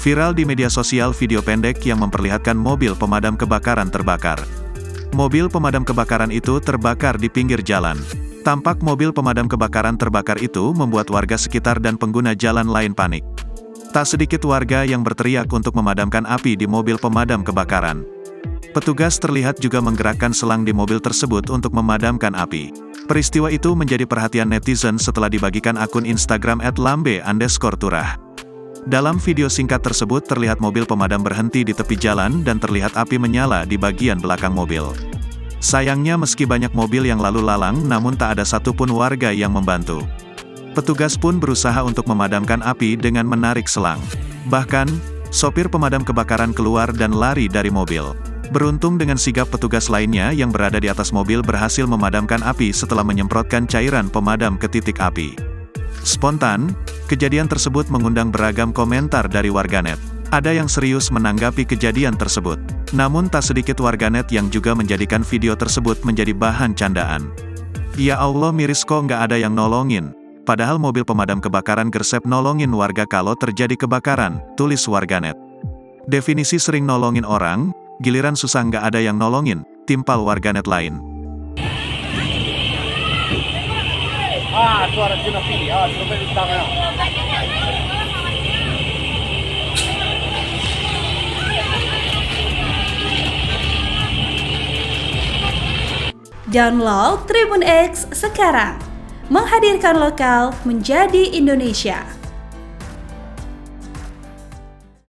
Viral di media sosial video pendek yang memperlihatkan mobil pemadam kebakaran terbakar. Mobil pemadam kebakaran itu terbakar di pinggir jalan. Tampak mobil pemadam kebakaran terbakar itu membuat warga sekitar dan pengguna jalan lain panik. Tak sedikit warga yang berteriak untuk memadamkan api di mobil pemadam kebakaran. Petugas terlihat juga menggerakkan selang di mobil tersebut untuk memadamkan api. Peristiwa itu menjadi perhatian netizen setelah dibagikan akun Instagram @lambe_turah. Dalam video singkat tersebut terlihat mobil pemadam berhenti di tepi jalan dan terlihat api menyala di bagian belakang mobil. Sayangnya meski banyak mobil yang lalu lalang namun tak ada satupun warga yang membantu. Petugas pun berusaha untuk memadamkan api dengan menarik selang. Bahkan, sopir pemadam kebakaran keluar dan lari dari mobil. Beruntung dengan sigap petugas lainnya yang berada di atas mobil berhasil memadamkan api setelah menyemprotkan cairan pemadam ke titik api. Spontan, kejadian tersebut mengundang beragam komentar dari warganet. Ada yang serius menanggapi kejadian tersebut. Namun tak sedikit warganet yang juga menjadikan video tersebut menjadi bahan candaan. Ya Allah, miris kok nggak ada yang nolongin. Padahal mobil pemadam kebakaran gersep nolongin warga kalau terjadi kebakaran, tulis warganet. Definisi sering nolongin orang, giliran susah nggak ada yang nolongin, timpal warganet lain. Suara sudah pilih, sudah pilih tangan. Download Tribun X sekarang, menghadirkan lokal menjadi Indonesia.